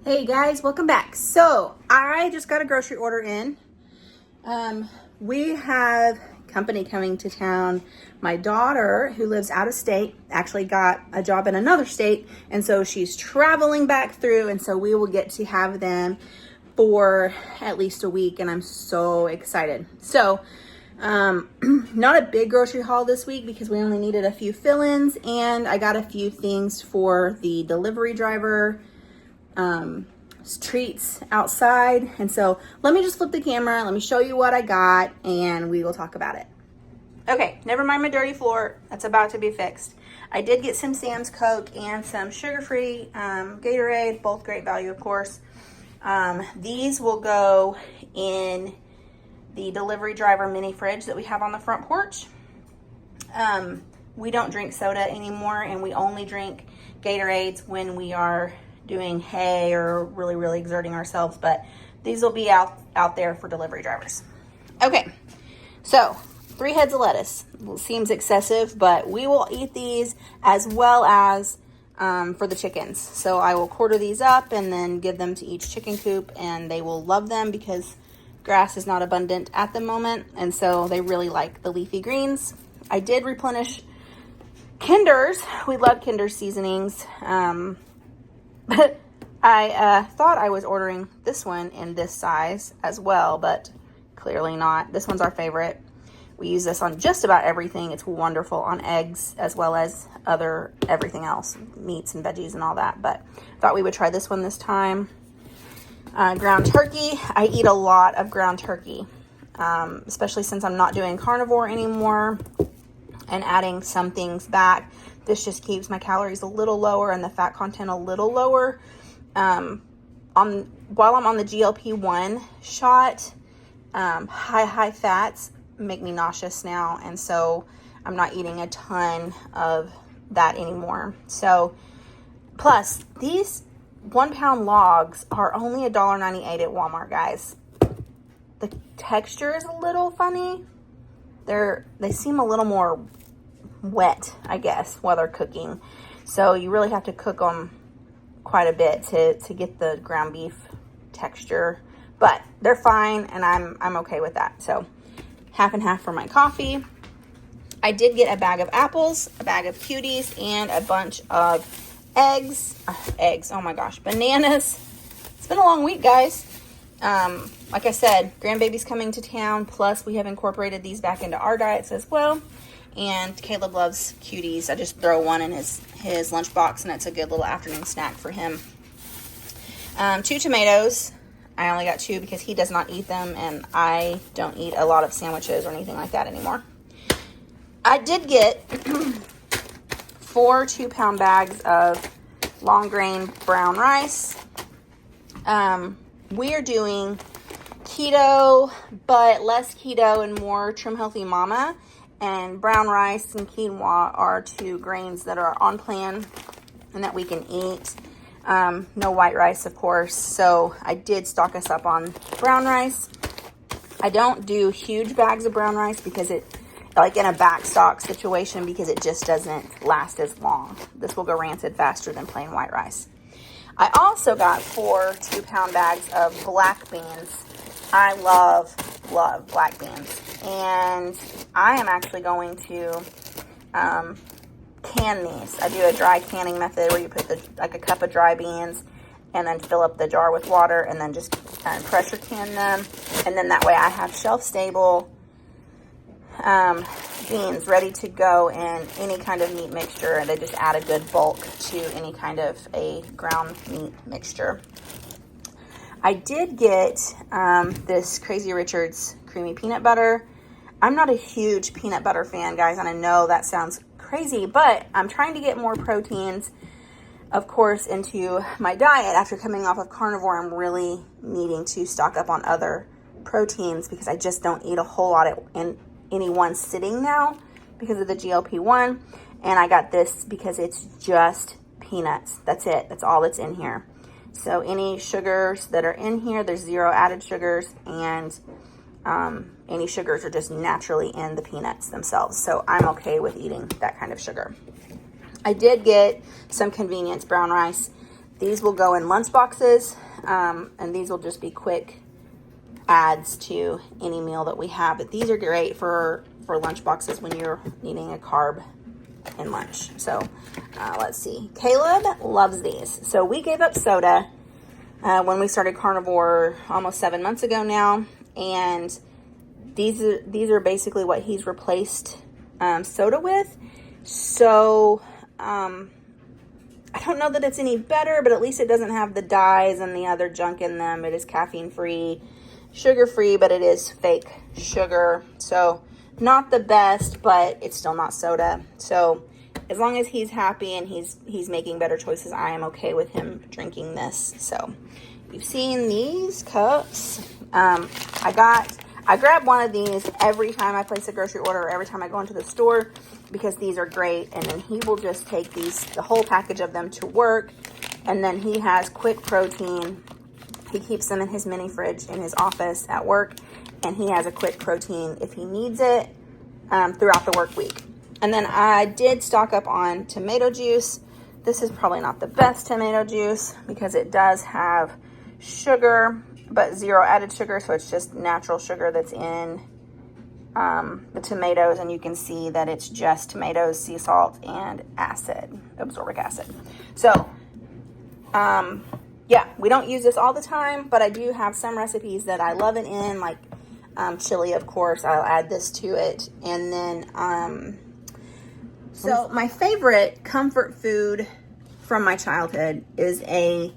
Hey guys, welcome back. So I just got a grocery order in. We have company coming to town. My daughter, who lives out of state, actually got a job in another state, and so she's traveling back through, and so we will get to have them for at least a week, and I'm so excited. So not a big grocery haul this week because we only needed a few fill-ins, and I got a few things for the delivery driver treats outside. And so let me just flip the camera, let me show you what I got, and we will talk about it. Okay, never mind my dirty floor, that's about to be fixed. I did get some Sam's Coke and some sugar-free Gatorade, both great value, of course. These will go in the delivery driver mini fridge that we have on the front porch. We don't drink soda anymore, and we only drink Gatorades when we are doing hay or really exerting ourselves, but these will be out there for delivery drivers. Okay, so 3 heads of lettuce. Seems excessive, but we will eat these as well as for the chickens. So I will quarter these up and then give them to each chicken coop, and they will love them because grass is not abundant at the moment, and so they really like the leafy greens. I did replenish Kinder's. We love Kinder's seasonings. But I thought I was ordering this one in this size as well, but clearly not. This one's our favorite. We use this on just about everything. It's wonderful on eggs as well as everything else, meats and veggies and all that. But thought we would try this one this time. Ground turkey. I eat a lot of ground turkey, especially since I'm not doing carnivore anymore and adding some things back. This just keeps my calories a little lower and the fat content a little lower. While I'm on the GLP-1 shot, high fats make me nauseous now, and so I'm not eating a ton of that anymore. So, plus these 1-pound logs are only $1.98 at Walmart, guys. The texture is a little funny. They seem a little more wet, I guess, while they're cooking. So you really have to cook them quite a bit to get the ground beef texture. But they're fine, and I'm okay with that. So half and half for my coffee. I did get a bag of apples, a bag of cuties, and a bunch of eggs, oh my gosh, bananas. It's been a long week, guys. Like I said, grandbaby's coming to town, plus we have incorporated these back into our diets as well. And Caleb loves cuties. I just throw one in his lunchbox, and it's a good little afternoon snack for him. 2 tomatoes. I only got 2 because he does not eat them, and I don't eat a lot of sandwiches or anything like that anymore. I did get 4 2-pound bags of long grain brown rice. We are doing keto, but less keto and more trim healthy mama. And brown rice and quinoa are 2 grains that are on plan and that we can eat. No white rice, of course. So I did stock us up on brown rice. I don't do huge bags of brown rice because it, like in a back stock situation, because it just doesn't last as long. This will go rancid faster than plain white rice. I also got 4 2-pound bags of black beans. I love black beans. And I am actually going to can these. I do a dry canning method where you put a cup of dry beans and then fill up the jar with water and then just pressure can them. And then that way I have shelf-stable beans ready to go in any kind of meat mixture, and they just add a good bulk to any kind of a ground meat mixture. I did get this Crazy Richard's creamy peanut butter. I'm not a huge peanut butter fan, guys, and I know that sounds crazy, but I'm trying to get more proteins, of course, into my diet. After coming off of carnivore, I'm really needing to stock up on other proteins because I just don't eat a whole lot in any one sitting now because of the GLP-1. And I got this because it's just peanuts. That's it. That's all that's in here. So any sugars that are in here, there's 0 added sugars, and any sugars are just naturally in the peanuts themselves. So I'm okay with eating that kind of sugar. I did get some convenience brown rice. These will go in lunch boxes, and these will just be quick adds to any meal that we have. But these are great for lunch boxes when you're needing a carb in lunch. So let's see. Caleb loves these. So we gave up soda when we started carnivore almost 7 months ago now, and these are basically what he's replaced soda with. So I don't know that it's any better, but at least it doesn't have the dyes and the other junk in them. It is caffeine free, sugar free, but it is fake sugar. So not the best, but it's still not soda. So as long as he's happy and he's making better choices, I am okay with him drinking this. So you've seen these cups. I grab one of these every time I place a grocery order, or every time I go into the store, because these are great. And then he will just take the whole package of them to work. And then he has quick protein. He keeps them in his mini fridge in his office at work. And he has a quick protein if he needs it throughout the work week. And then I did stock up on tomato juice. This is probably not the best tomato juice because it does have sugar, but zero added sugar. So it's just natural sugar that's in the tomatoes. And you can see that it's just tomatoes, sea salt, and absorbic acid. So, yeah, we don't use this all the time, but I do have some recipes that I love it in, like chili, of course. I'll add this to it. And then, so my favorite comfort food from my childhood is a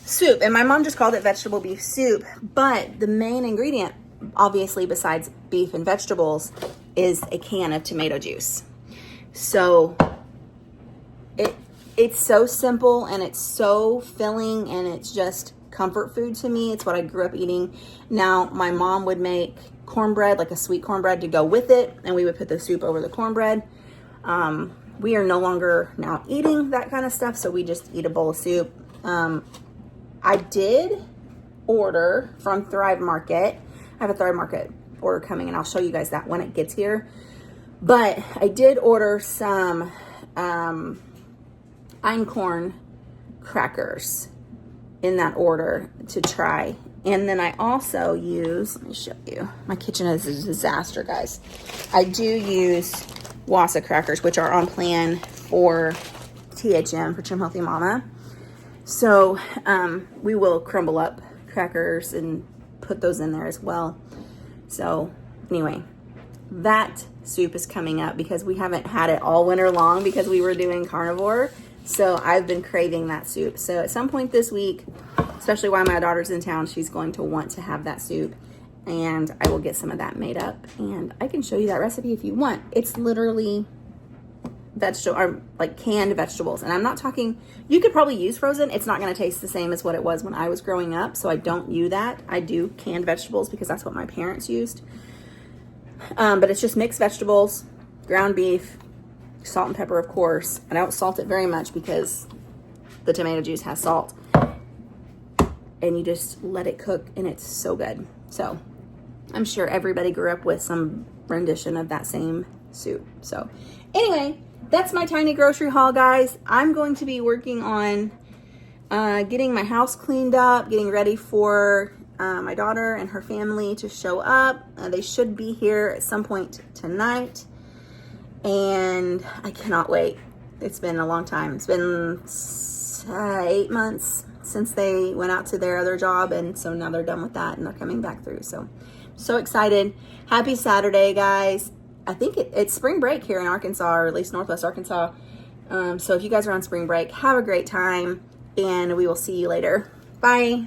soup. And my mom just called it vegetable beef soup. But the main ingredient, obviously, besides beef and vegetables, is a can of tomato juice. So it's so simple and it's so filling and it's just comfort food to me. It's what I grew up eating. Now, my mom would make cornbread, like a sweet cornbread to go with it, and we would put the soup over the cornbread. We are no longer now eating that kind of stuff, so we just eat a bowl of soup. I did order from Thrive Market. I have a Thrive Market order coming, and I'll show you guys that when it gets here. But I did order some einkorn crackers in that order to try. And then I also use, let me show you, my kitchen is a disaster, guys. I do use Wassa crackers, which are on plan for THM, for Trim Healthy Mama. So we will crumble up crackers and put those in there as well. So anyway, that soup is coming up because we haven't had it all winter long because we were doing carnivore. So I've been craving that soup. So at some point this week, especially while my daughter's in town, she's going to want to have that soup. And I will get some of that made up. And I can show you that recipe if you want. It's literally canned vegetables. And I'm not talking, you could probably use frozen. It's not going to taste the same as what it was when I was growing up. So I don't use that. I do canned vegetables because that's what my parents used. But it's just mixed vegetables, ground beef, salt and pepper, of course. And I don't salt it very much because the tomato juice has salt. And you just let it cook and it's so good. So I'm sure everybody grew up with some rendition of that same soup. So anyway, that's my tiny grocery haul, guys. I'm going to be working on getting my house cleaned up, getting ready for my daughter and her family to show up. They should be here at some point tonight. And I cannot wait. It's been a long time. It's been 8 months since they went out to their other job. And so now they're done with that and they're coming back through. So excited. Happy Saturday, guys. I think it's spring break here in Arkansas, or at least Northwest Arkansas. So if you guys are on spring break, have a great time and we will see you later. Bye.